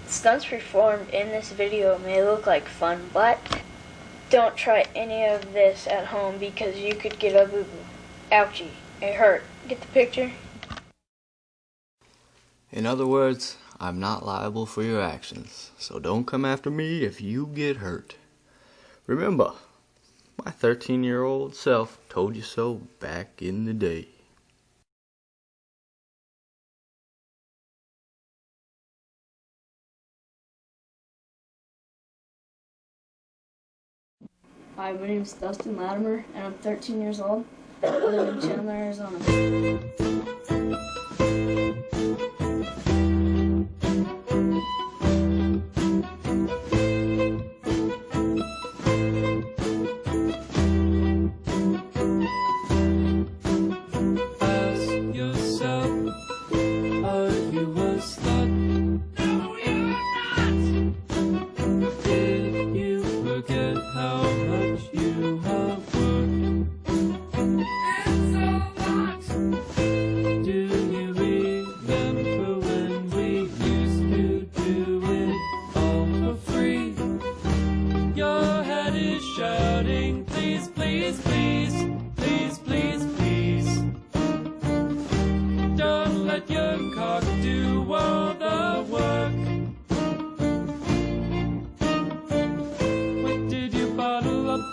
Stunts performed in this video may look like fun, but don't try any of this at home because you could get a boo-boo. Ouchie. It hurt. Get the picture? In other words, I'm not liable for your actions, so don't come after me if you get hurt. Remember, my 13-year-old self told you so back in the day. Hi, my name is Dustin Latimer, and I'm 13 years old. I live in Chandler, Arizona.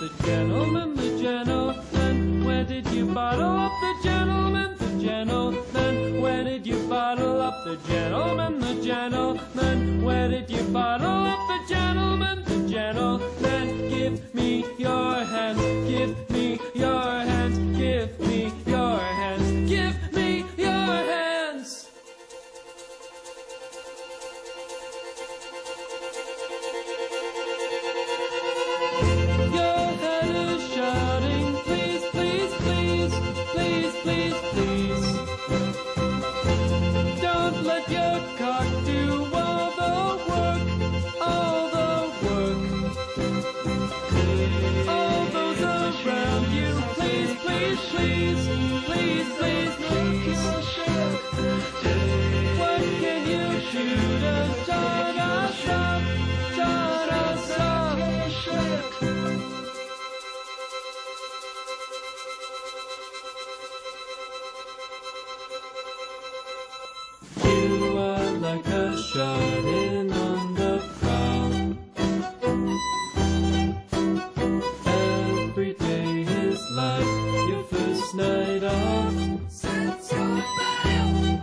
The gentleman, where did you bottle up the gentleman, where did you bottle up the gentleman, where did you bottle up the gentleman, give me your hand, give me your hands, give me your hands, give me your hands. Like a shot in on the prowl. Every day is like your first night off. Since your bail.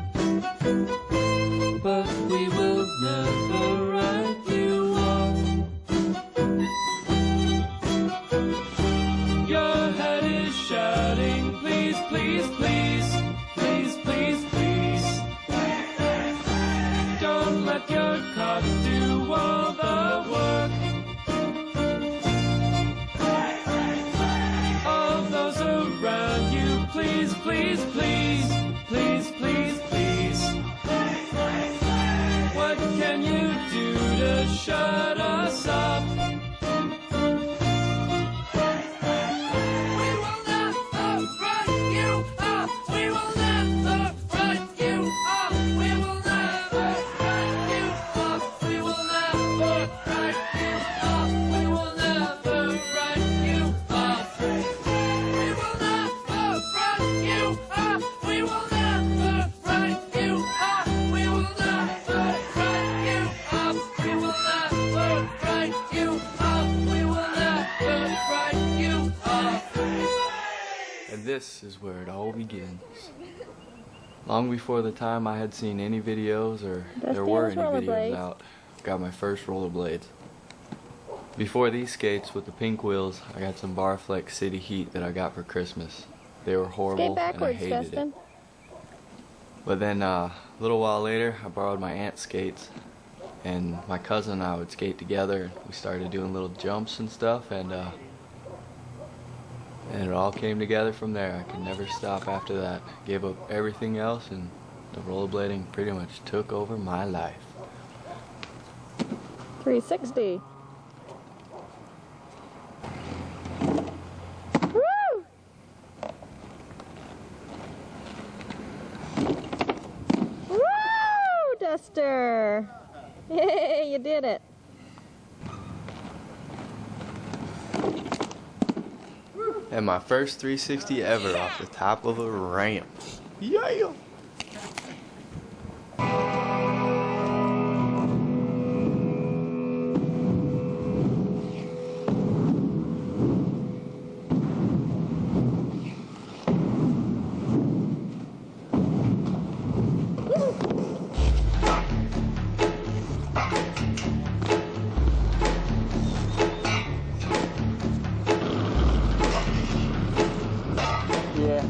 But we will never write you off. Your head is shouting, please, please, please, please, please, please. Don't let your cock do all the work. All those around you, please, please, please, please, please, please. What can you do to shut us up? And this is where it all begins. Long before the time I had seen any videos or there were any videos out, got my first rollerblades. Before these skates with the pink wheels, I got some Barflex City Heat that I got for Christmas. They were horrible and I hated it. But then a little while later, I borrowed my aunt's skates, and my cousin and I would skate together. We started doing little jumps and stuff, and it all came together from there. I could never stop after that. Gave up everything else and the rollerblading pretty much took over my life. 360. Woo! Woo, Duster! Yay, you did it. And my first 360 ever off the top of a ramp. Yeah! Yeah.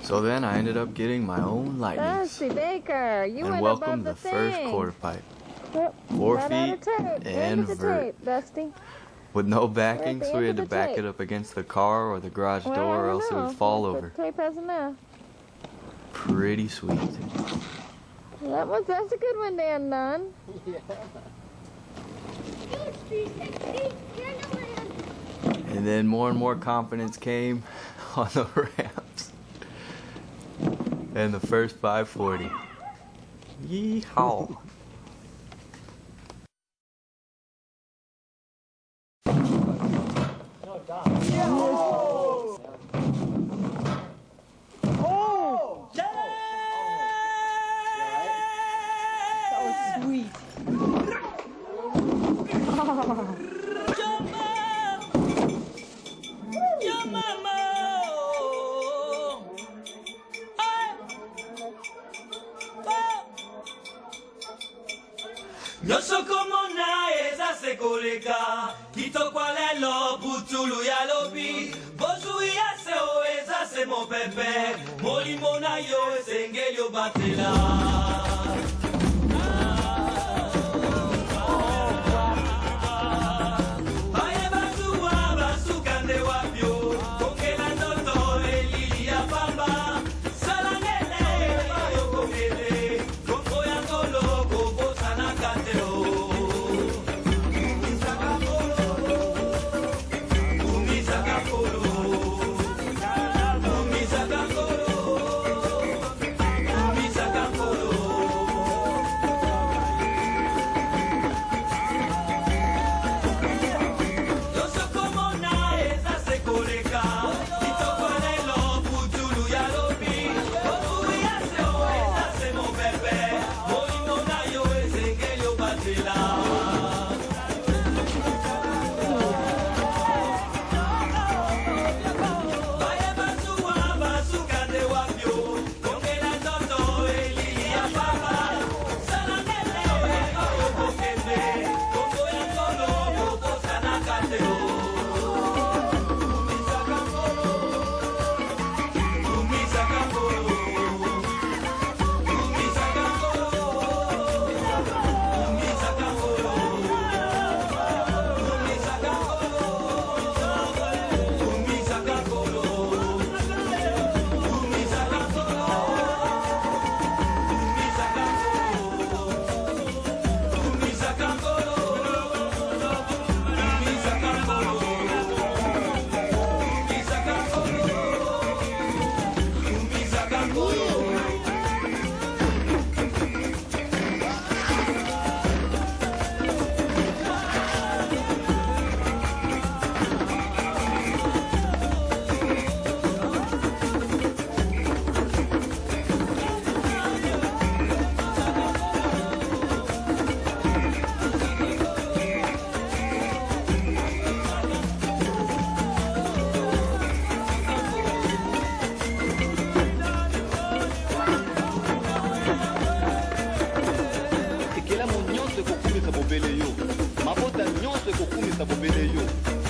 So then I ended up getting my own lightnings. Dusty Baker, you And went welcome above the the first thing. quarter pipe. Yep. 4 Right out of feet tape. and Into the vert. tape, Dusty. With no backing, Right, so we had the to end of the back tape. it up against the car or the garage Well, door, or I else it know, would fall but over. The tape has enough. Pretty sweet. That's a good one, Dan Nunn. And then more and more confidence came on the ramps. And the first 540. Yeehaw. Nyonso komona eza sekoleka kitoko lelo putulu ya lobi bozwi ya seo eza se mopepe molimo na yo esengeli obatela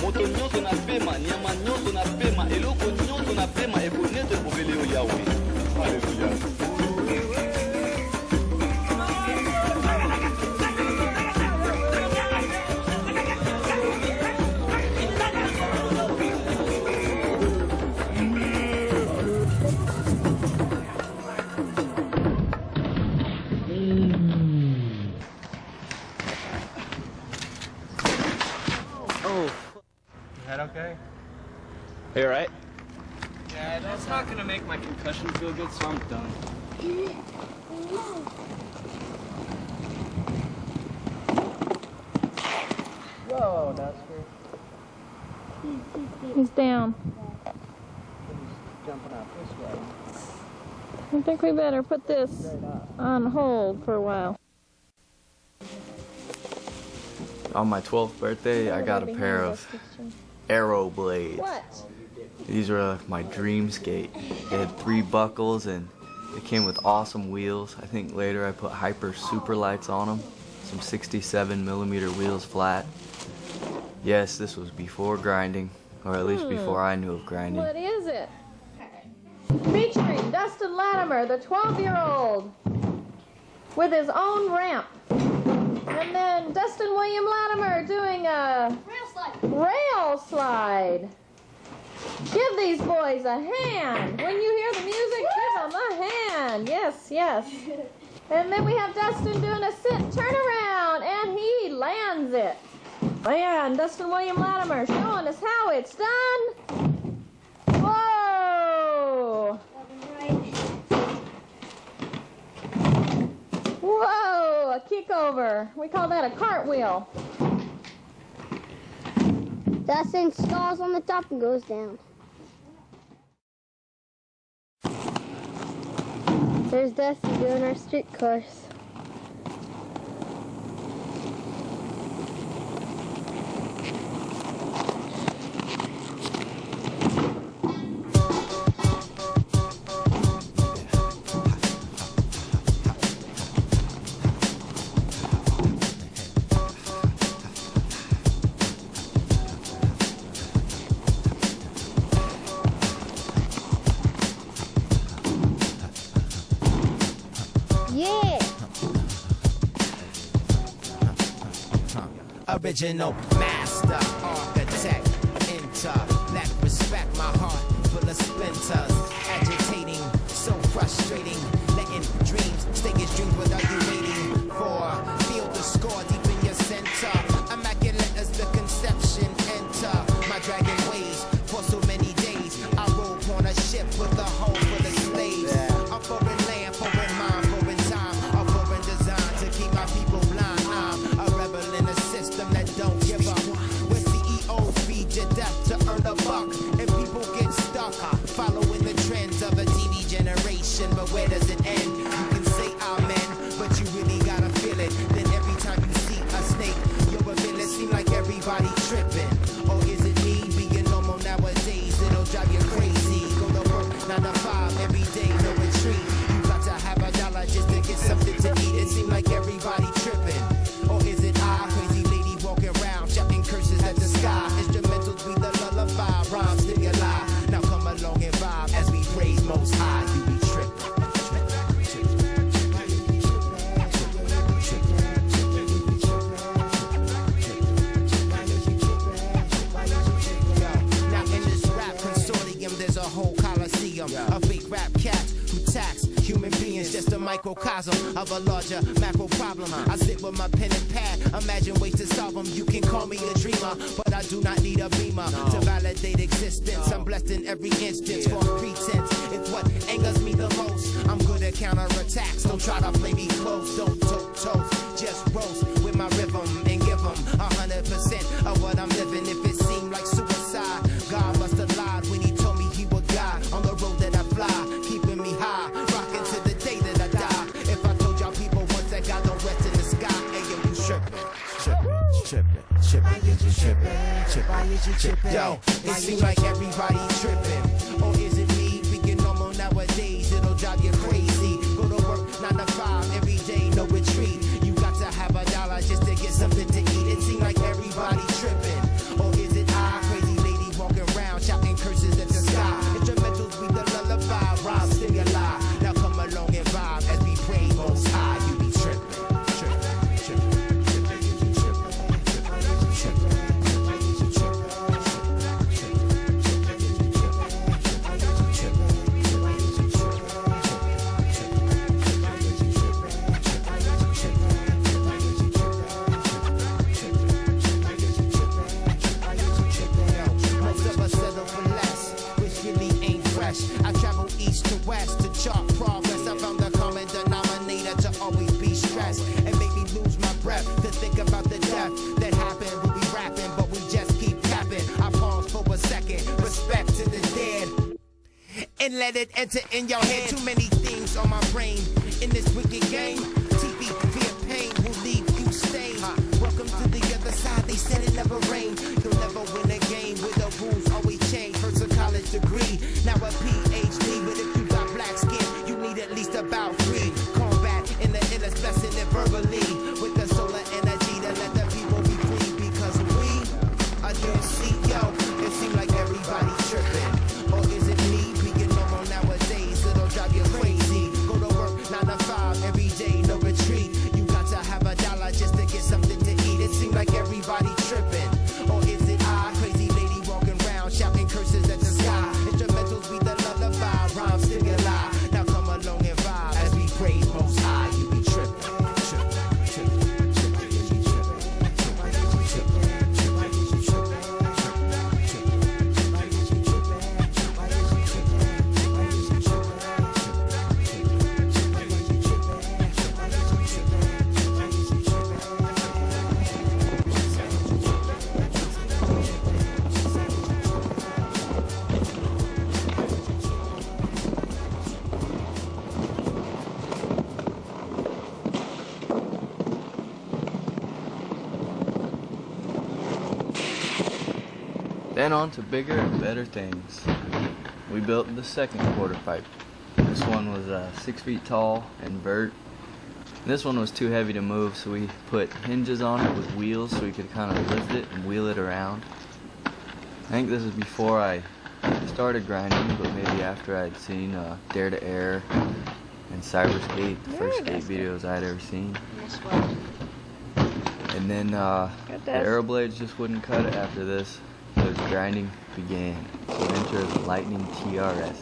moto nyonso na pema nyama nyonso na pema eloko nyonso na pema ekonete bobele yo yawe haleluya. Okay. Hey, all right? Yeah, that's not gonna make my concussion feel good, so I'm done. Whoa, Duster. He's down. He's jumping out this way. I think we better put this on hold for a while. On my 12th birthday, I got a pair of arrow blades. What? These are my dream skate. They had 3 buckles and they came with awesome wheels. I think later I put hyper super lights on them. Some 67mm wheels flat. Yes, this was before grinding, or at least before I knew of grinding. What is it? Featuring Dustin Latimer, the 12-year-old, with his own ramp. And then Dustin William Latimer doing a rail slide. Give these boys a hand. When you hear the music, give them a hand. Yes, yes. And then we have Dustin doing a sit turn around, and he lands it. And Dustin William Latimer showing us how it's done. Whoa! Whoa! A kick over. We call that a cartwheel. Dustin stalls on the top and goes down. There's Dustin doing our street course. Yeah! Original master, architect, intellect, respect, my heart full of splinters, agitating, so frustrating, letting dreams stay as dreams without you waiting for, feel the score deep in your center, immaculate as the conception, enter my dragon ways, for so many days, I roll on a ship with a hole full of slaves, a foreign land, foreign mind, foreign time, a foreign design to keep my people blind, I'm a rebel in a system that don't give up, where CEOs feed your death to earn a buck, and people get stuck, following the trends of a TV generation, but where does it end? You can say amen, but you really gotta feel it, then every time you see a snake, you're a villain, seem like everybody tripping, or is it me being normal nowadays, it'll drive you crazy, go to work 9 to 5 every day, no retreat, you got to have a dollar just to get something to eat, it seem like everybody tripping, or is it I, crazy lady walking around, shouting curses at the sky, instrumentals be the lullaby, rhymes stimuli, now come along and vibe as we praise most high, you be tripping. Now in this rap consortium there's a whole coliseum of fake rap cats who tax human beings, just a microcosm of a larger macro problem. I sit with my pen and pad, imagine ways to solve them. You can call me a dreamer, but I do not need a beamer to validate existence. I'm blessed in every instance, for pretense it's what angers me the most. I'm good at counterattacks, don't try to play me close. Don't toast, just roast with my rhythm and give them 100% of what I'm living. If it seemed like suicide, God must have lied when he told me he would guide on the road that I fly, keeping me high, rocking to the day that I die. If I told y'all people once that God don't rest in the sky, hey yo, you tripping. Yo, it seems like everybody tripping. Or is it me being normal nowadays? It'll drive you crazy. Go to work 9 to 5 every day, no retreat. You got to have a dollar just to get something to eat. It seems like everybody tripping. Or is it I, crazy lady walking around shouting curses at the sky? Instrumentals be the lullaby, rhyme stimuli. Now come along and vibe as we pray most high. You be tripping. I travel east to west to chart progress. I found the common denominator to always be stressed and make me lose my breath to think about the death that happened. We'll be rapping, but we just keep capping. I pause for a second, respect to the dead, and let it enter in your head. Too many things on my brain in this wicked game. TV, fear, pain will leave you stained. Welcome to the other side. They said it never rained. You'll never win a game where the rules always change. First a college degree, now a PhD. But if you got black skin, you need at least about 3. Combat in the illest blessing it verbally with the solar energy to let the people be free. Because we are doing see, yo, it seems like everybody tripping. Or is it me being normal nowadays? Then on to bigger and better things. We built the second quarter pipe. This one was 6 feet tall and vert. This one was too heavy to move, so we put hinges on it with wheels so we could kind of lift it and wheel it around. I think this is before I started grinding, but maybe after I'd seen Dare to Air and Cyberskate, the first skate videos I'd ever seen. And then the arrow blades just wouldn't cut it after this, so grinding began. So enter the Lightning TRS.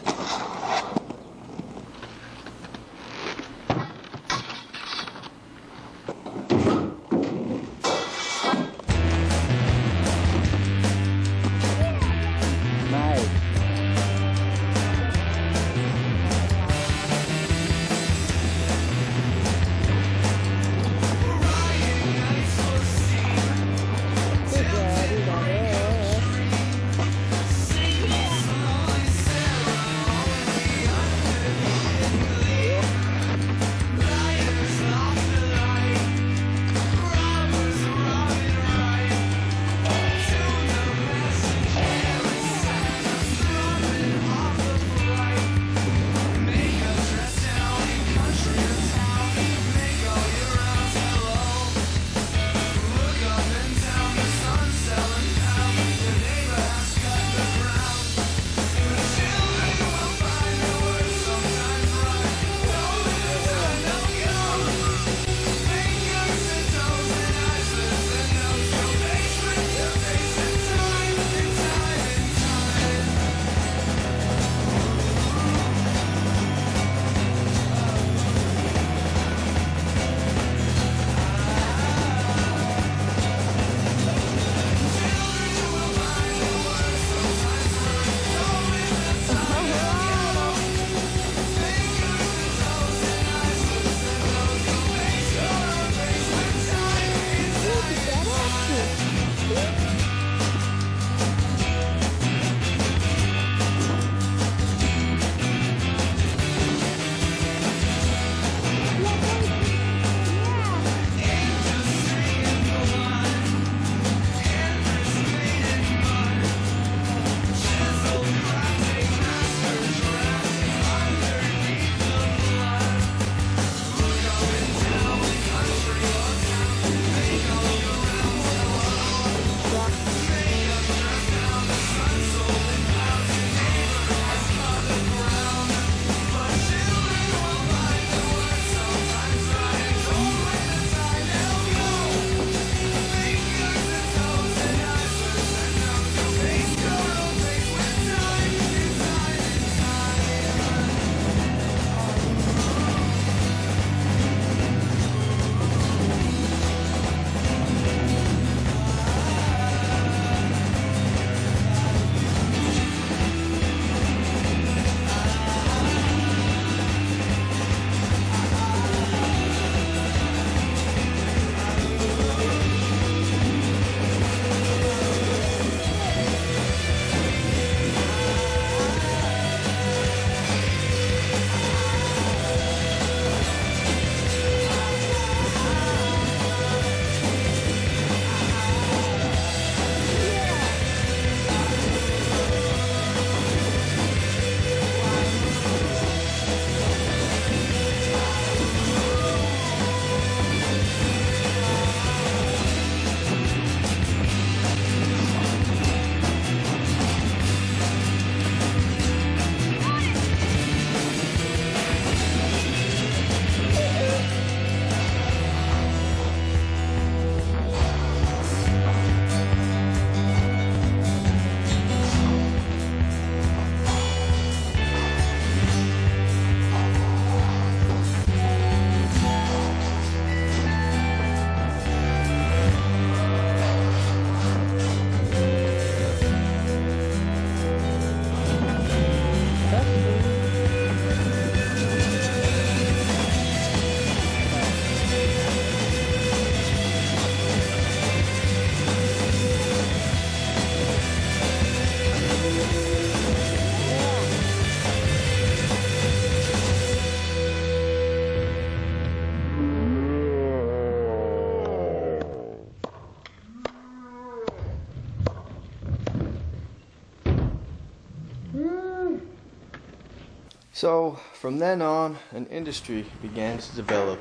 So from then on, an industry began to develop,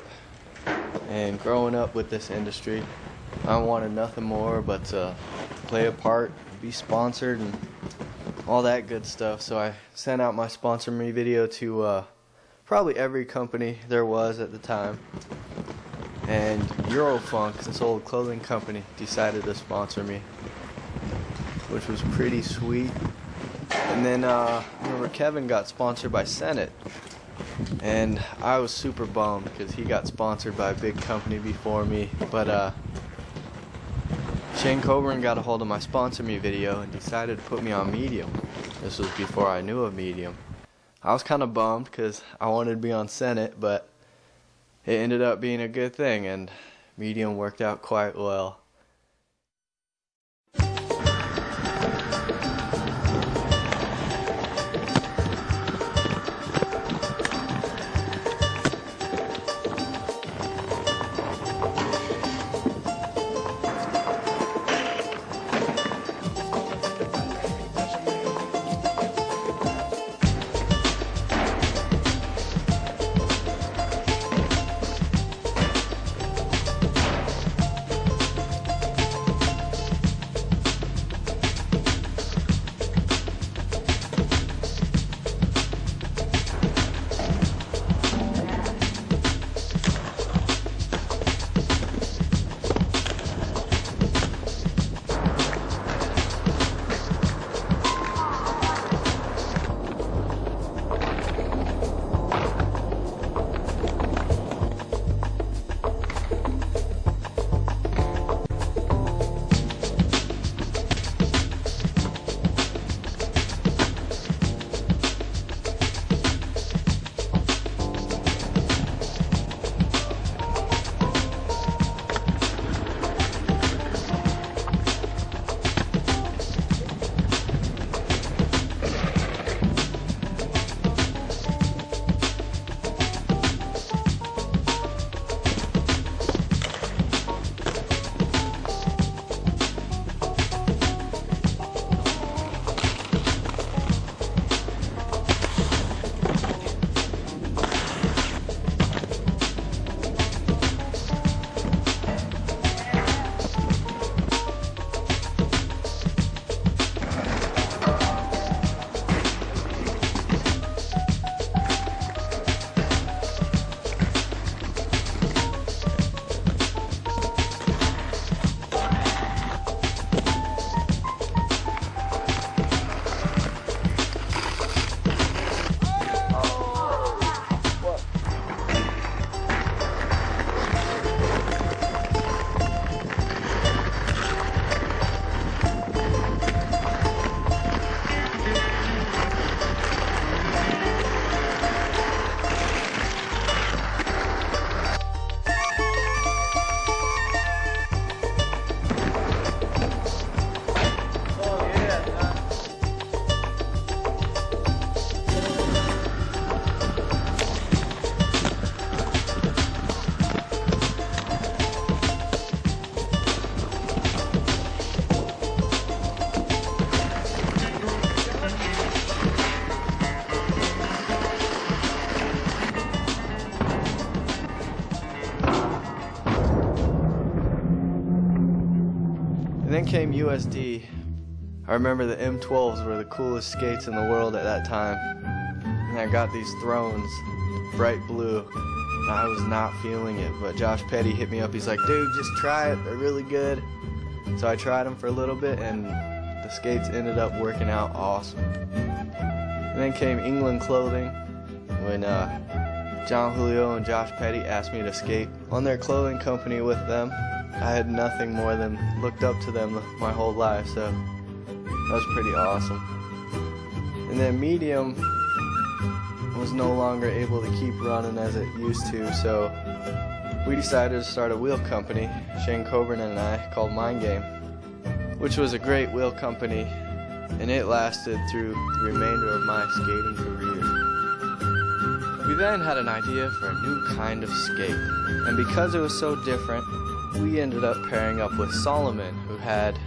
and growing up with this industry, I wanted nothing more but to play a part, be sponsored, and all that good stuff. So I sent out my sponsor me video to probably every company there was at the time, and Eurofunk, this old clothing company, decided to sponsor me, which was pretty sweet. And then I remember Kevin got sponsored by Senate, and I was super bummed because he got sponsored by a big company before me. But Shane Coburn got a hold of my sponsor me video and decided to put me on Medium. This was before I knew of Medium. I was kind of bummed because I wanted to be on Senate, but it ended up being a good thing, and Medium worked out quite well. Then came USD. I remember the M12s were the coolest skates in the world at that time. And I got these Thrones, bright blue, and I was not feeling it. But Josh Petty hit me up. He's like, dude, just try it. They're really good. So I tried them for a little bit, and the skates ended up working out awesome. And then came England Clothing, when John Julio and Josh Petty asked me to skate on their clothing company with them. I had nothing more than looked up to them my whole life, so that was pretty awesome. And then Medium was no longer able to keep running as it used to, so we decided to start a wheel company, Shane Coburn and I, called Mind Game, which was a great wheel company, and it lasted through the remainder of my skating career. We then had an idea for a new kind of skate, and because it was so different, we ended up pairing up with Solomon, who had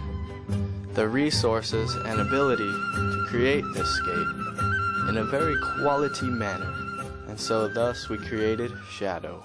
the resources and ability to create this skate. in a very quality manner, and so thus we created Shadow.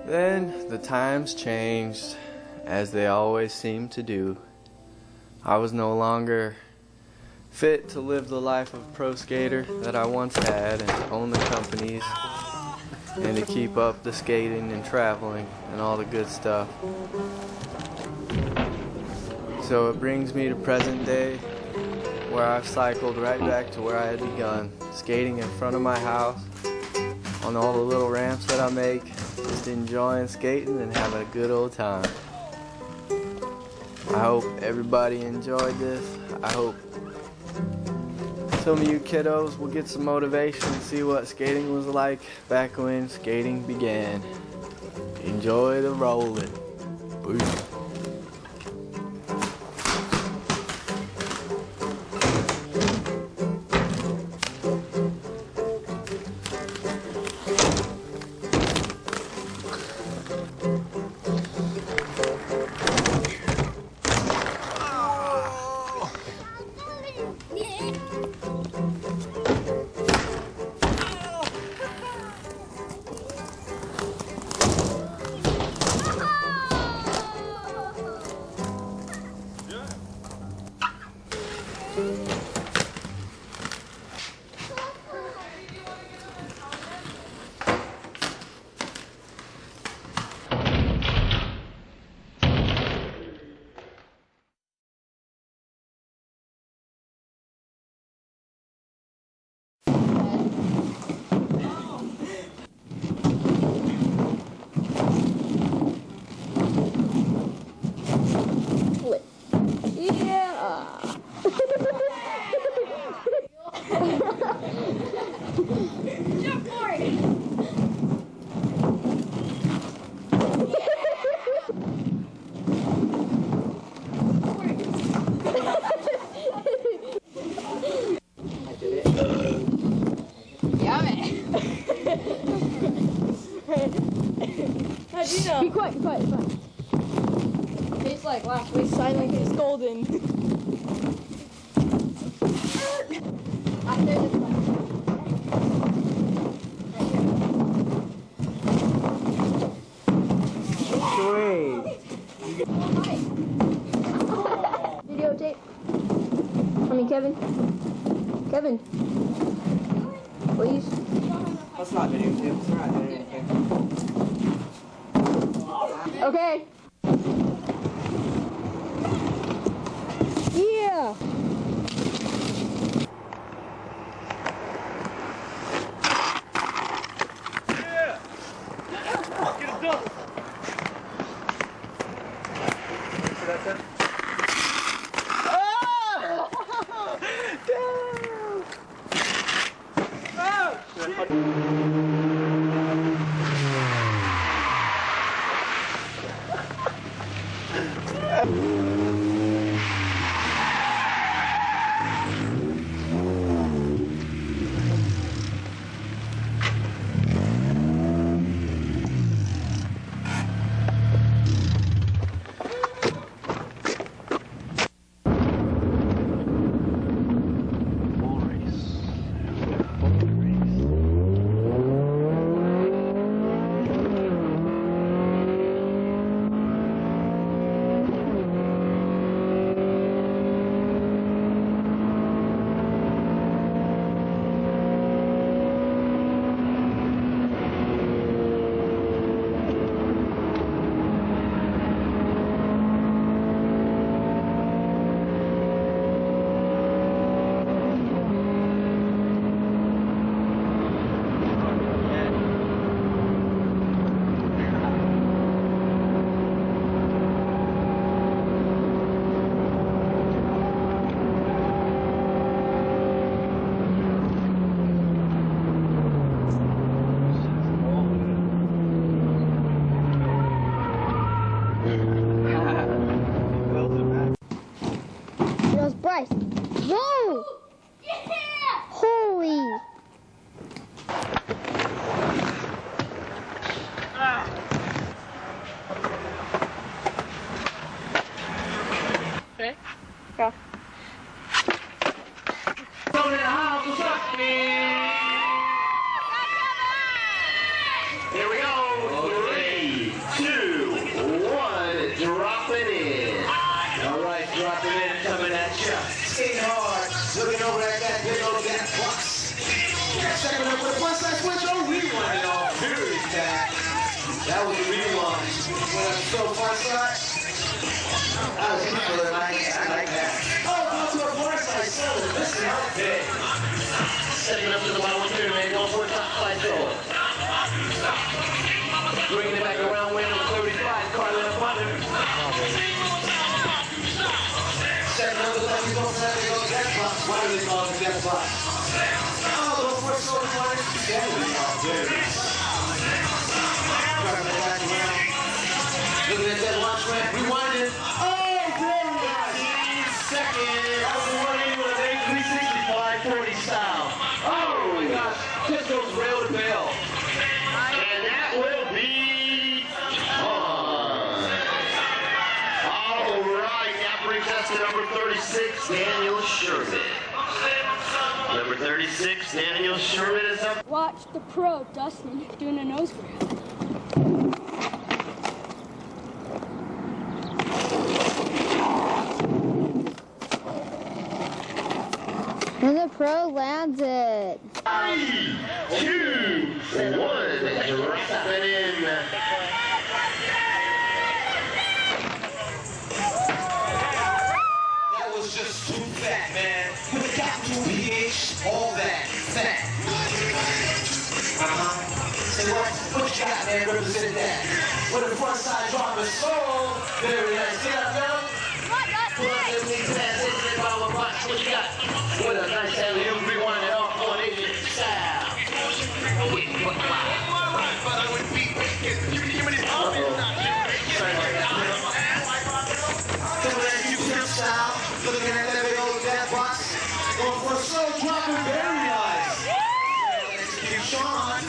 Then the times changed, as they always seem to do. I was no longer fit to live the life of a pro skater that I once had, and to own the companies, and to keep up the skating and traveling and all the good stuff. So it brings me to present day, where I've cycled right back to where I had begun, skating in front of my house on all the little ramps that I make, just enjoying skating and having a good old time. I hope everybody enjoyed this. I hope some of you kiddos will get some motivation and see what skating was like back when skating began. Enjoy the Rollin. Booyah. How'd you know? Be quiet, be quiet, be quiet. Tastes like last week's silent is golden. After this one. Videotape. I mean, Kevin. Kevin. Please. Let's not videotape. We're not doing anything. Okay. Yeah. Get it done. So that's it. Bryce. Whoa! Yeah! Holy! Okay. Go. Here we go. 3, 2, 1. Drop it in. All right, drop it in, coming at you. Skate hard. Looking over at that big old gas box. Stepping up with a plus side switch. Oh, rewind it all. Very fast. That was a rewind. Went up so far side. That was really nice. I like that. Oh, go to a far side. So, listen up big. Stepping up to the bottom of the pyramid. Going for a top side throw. Bringing it back around, way number 35, Carlin up under. Second number, the left, he's going for that big old death box. Why do they call it the death box? Oh, those four shoulders, one. Yeah, we are good. Driving it back around. Looking at that launch ramp, rewinding. Oh, very nice. Second, I was running with an 365 40 style. Oh my gosh, just goes rail to bail. And that will be on. All right, that brings us to number 36, Daniel Sherman. Number 36, Daniel Sherman is up. Watch the pro, Dustin, doing a nose grab. And the pro lands it. 3, 2, 1, drop it in. That was just too fat, man. With a capital PH, all that fat. Say what you got, man? Represent that. With a front side drop is so very nice. See that, fellas? Pull up them knee pads, hit that bottle of box. What you got? With a nice alley-oop, rewind it off, 180 style. Looking at that big old death box. Going for a slow drop and very nice. Execute Sean.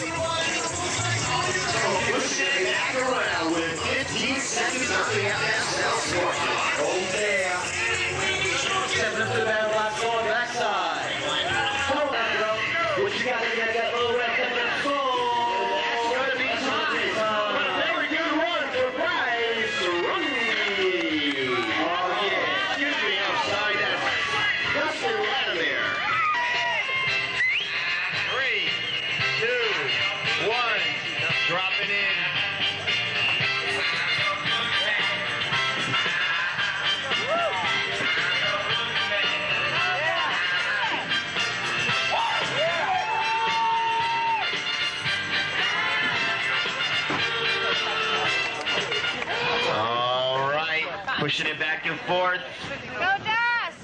Pushing it back and forth. Go Dust!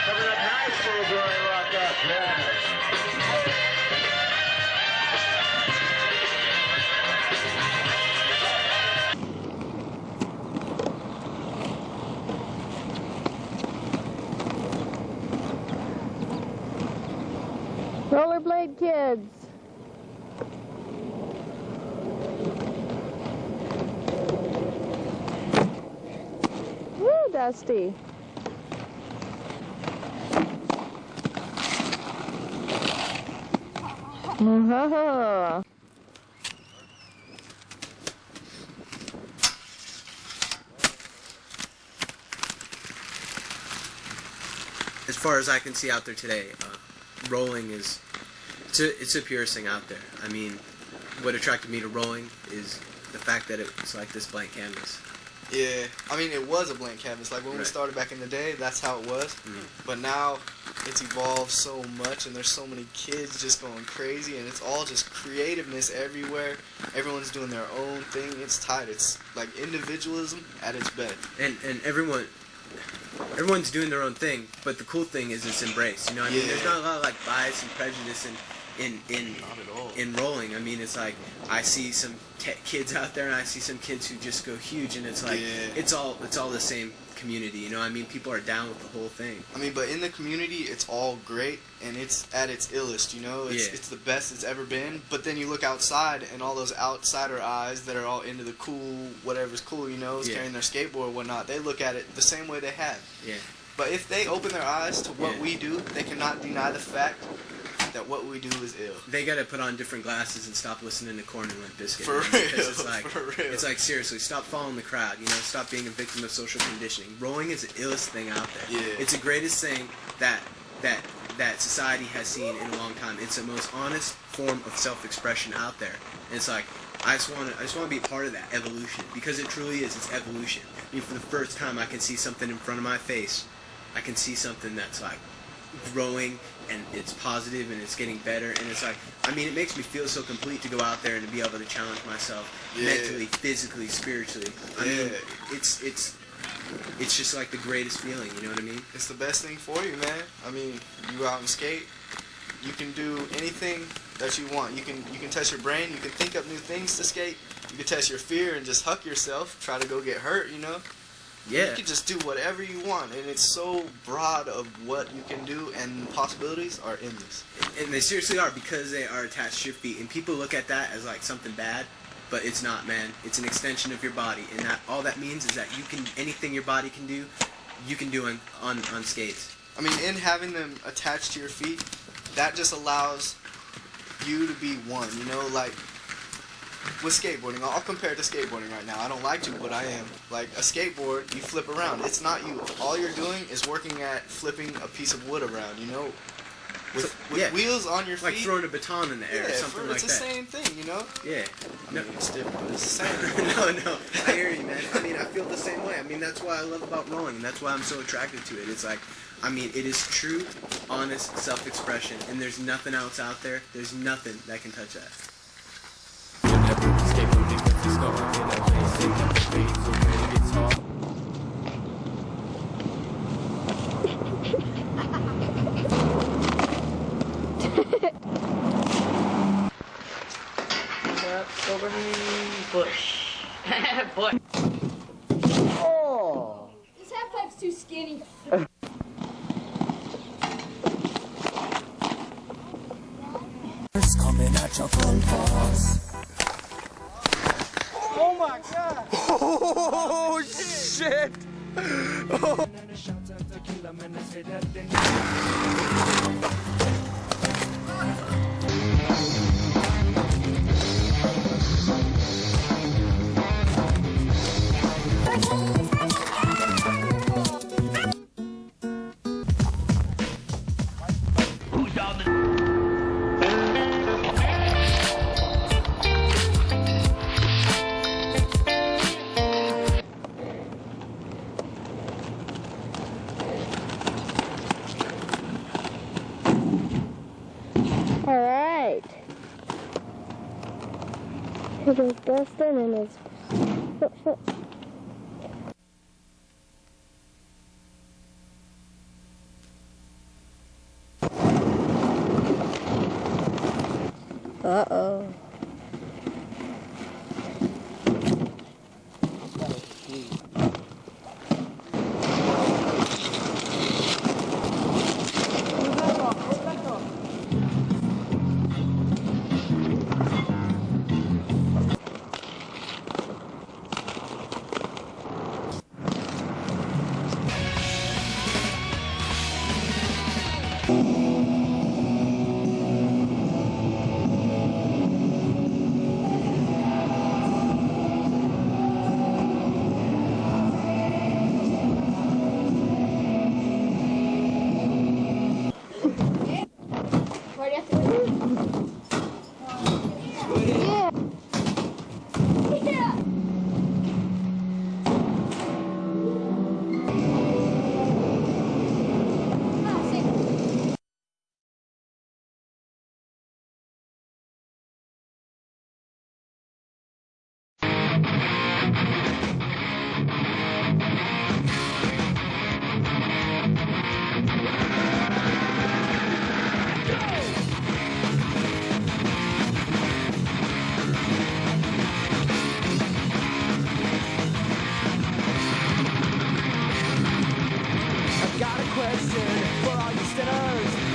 Coming up nice for a glory rock up. Yes. Rollerblade kids. Woo, Dusty. Uh-huh. As far as I can see out there today, rolling is it's the purest thing out there. I mean, what attracted me to rolling is the fact that it's like this blank canvas. Yeah, I mean, it was a blank canvas. Like when we started back in the day, that's how it was. But now it's evolved so much, and there's so many kids just going crazy, and it's all just creativeness everywhere. Everyone's doing their own thing. It's tight. It's like individualism at its best. And everyone's doing their own thing, but the cool thing is it's embraced. You know what I mean? There's not a lot of like bias and prejudice in rolling. I mean, it's like I see some kids out there, and I see some kids who just go huge, and it's like it's all the same community. You know, I mean, people are down with the whole thing. I mean, but in the community, it's all great, and it's at its illest. You know, it's the best it's ever been. But then you look outside, and all those outsider eyes that are all into the cool, whatever's cool, you know, carrying their skateboard or whatnot. They look at it the same way they have. Yeah. But if they open their eyes to what we do, they cannot deny the fact that what we do is ill. They gotta put on different glasses and stop listening to Korn and Limp Bizkit. For real, it's like seriously, stop following the crowd. You know, stop being a victim of social conditioning. Rolling is the illest thing out there. Yeah. It's the greatest thing that society has seen in a long time. It's the most honest form of self-expression out there. And it's like I just want to be a part of that evolution, because it truly is. It's evolution. I mean, for the first time, I can see something in front of my face. I can see something that's like growing, and it's positive, and it's getting better, and it's like, I mean, it makes me feel so complete to go out there and to be able to challenge myself mentally, physically, spiritually. I mean, it's just like the greatest feeling, you know what I mean? It's the best thing for you, man. I mean, you go out and skate, you can do anything that you want. You can test your brain, you can think up new things to skate, you can test your fear and just huck yourself, try to go get hurt, you know? Yeah. You can just do whatever you want, and it's so broad of what you can do, and possibilities are endless. And they seriously are, because they are attached to your feet, and people look at that as like something bad, but it's not, man. It's an extension of your body, and that all that means is that you can, anything your body can do, you can do on skates. I mean, in having them attached to your feet, that just allows you to be one, you know, like with skateboarding. I'll compare it to skateboarding right now. I don't like to, but I am. Like a skateboard, you flip around. It's not you. All you're doing is working at flipping a piece of wood around, you know? With wheels on your feet. Like throwing a baton in the air or something like that. It's the same thing, you know? Yeah. I mean, it's different, but it's the same. No, I hear you, man. I mean, I feel the same way. I mean, that's what I love about rolling, and that's why I'm so attracted to it. It's like, I mean, it is true, honest self-expression, and there's nothing else out there. There's nothing that can touch that. Over bush. Bush. Oh. This half pipe's too skinny. Coming at your full force. Oh my god! Oh shit! Oh. Alright. Here's Dustin and his foot. Uh-oh.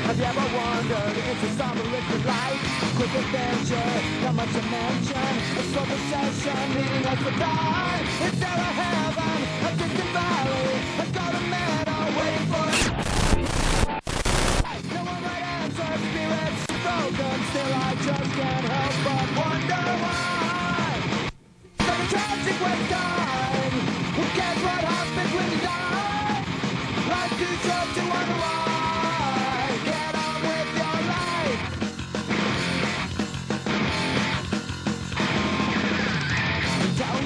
Have you ever wondered if it's all the liquid life? Quick adventure, not much to mention. A slow procession leading us to die. Is there a heaven, a distant valley, a golden meadow waiting for us? No one right answer, spirits broken. Still I just can't help but wonder why. Like a tragic waste time. Who cares what happens when you die? Life's too short to wonder why.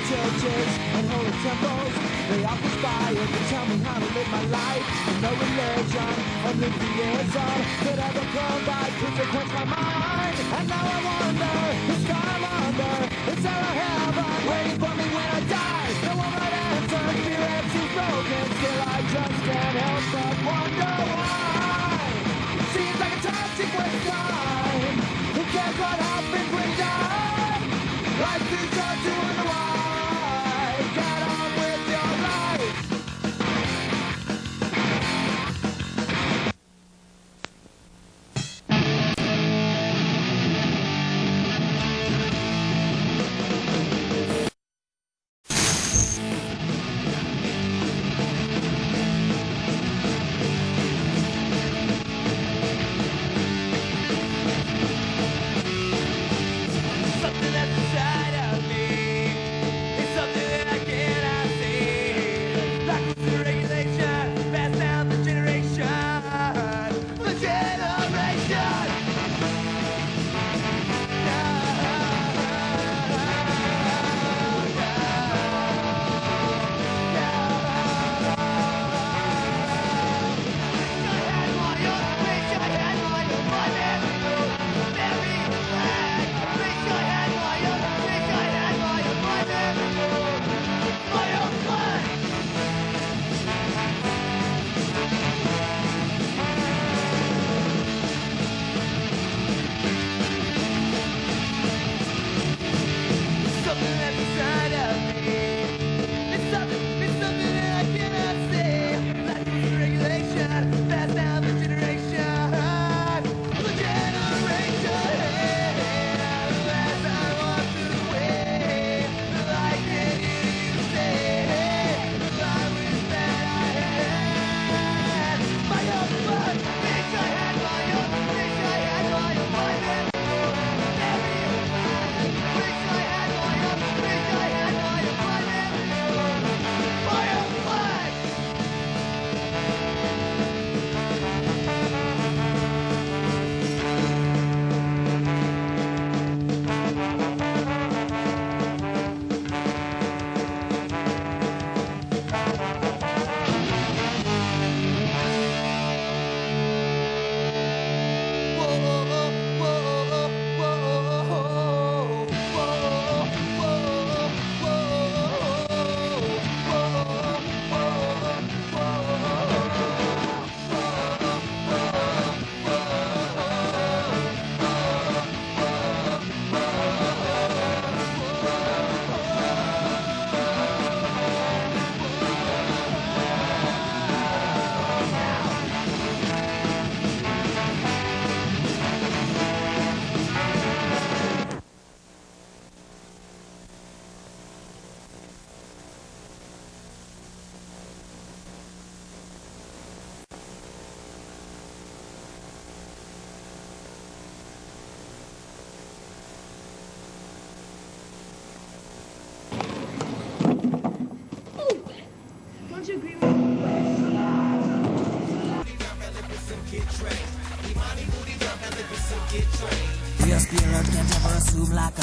Churches and holy temples, they all conspire to tell me how to live my life. And no religion or nuclearism could ever provide proof to quench my mind. And now I wonder, the sky I'm under, is there a heaven waiting for me when I die? No one might answer, spirits is broken, still I just can't help but wonder why. Seems like a tragic waste of time. Who cares what happens when you die? Life's too short to wonder why.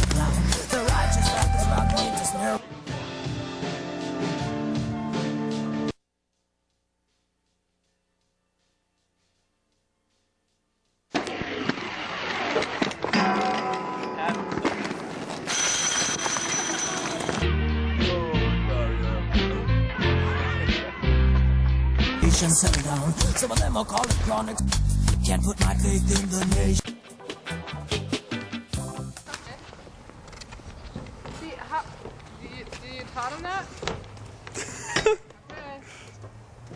ground. The righteous like the rock in the snare. Settle down. Some of them are called it chronic. Can't put my faith in the nation. See, how do you taught him that? Okay.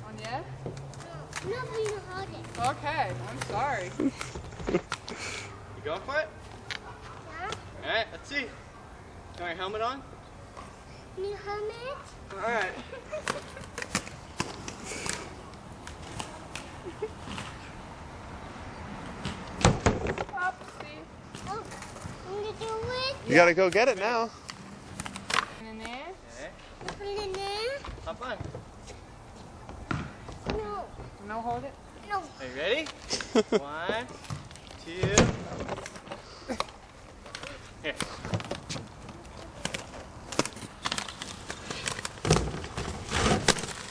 On yeah? No, we don't hold it. Okay, I'm sorry. You going for it? Yeah. Alright, let's see. Got your helmet on? New helmet? Alright. You gotta go get it now. In there? Okay. Put it in there? Hop on. No. No, hold it. No. Are you ready? 1, 2. Here.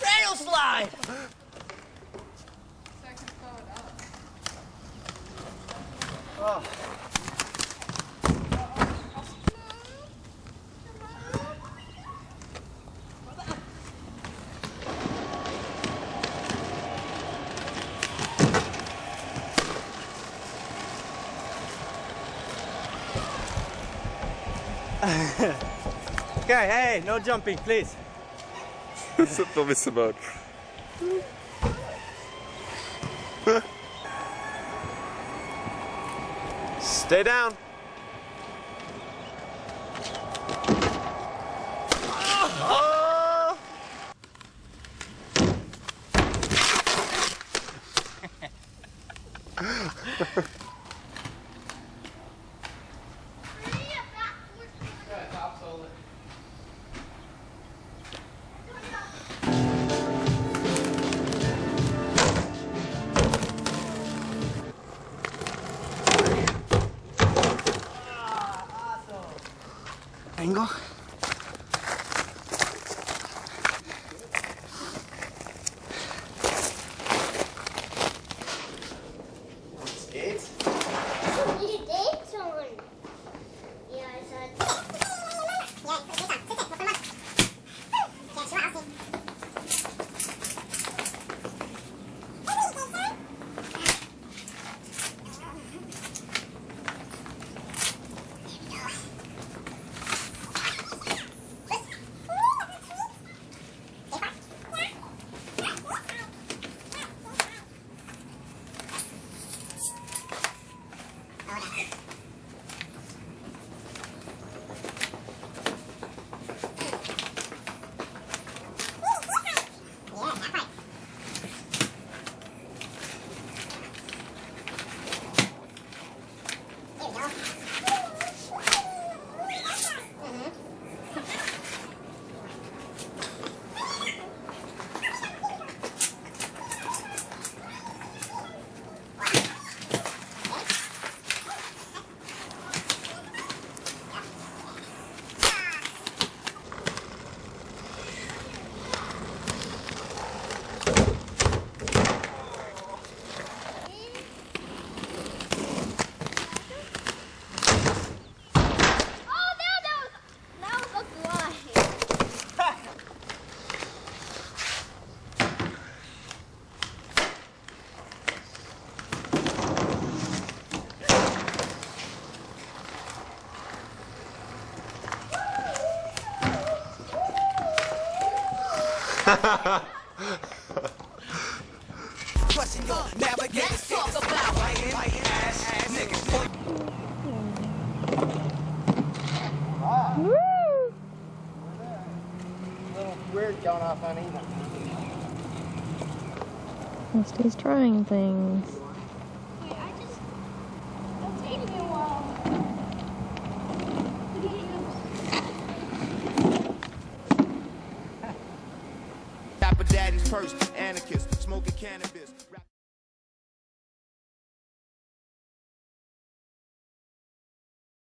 Rail slide! Oh. Okay, hey, no jumping, please. To wysypać. Stay down. Oh! Angle. Skates? You did someone. Yeah, I saw Let's talk about fighting ass niggas. Woo! A little weird going off uneven. Dusty's trying things. That's taking me a while. Dapper Daddy's purse, anarchist, smoking cannabis.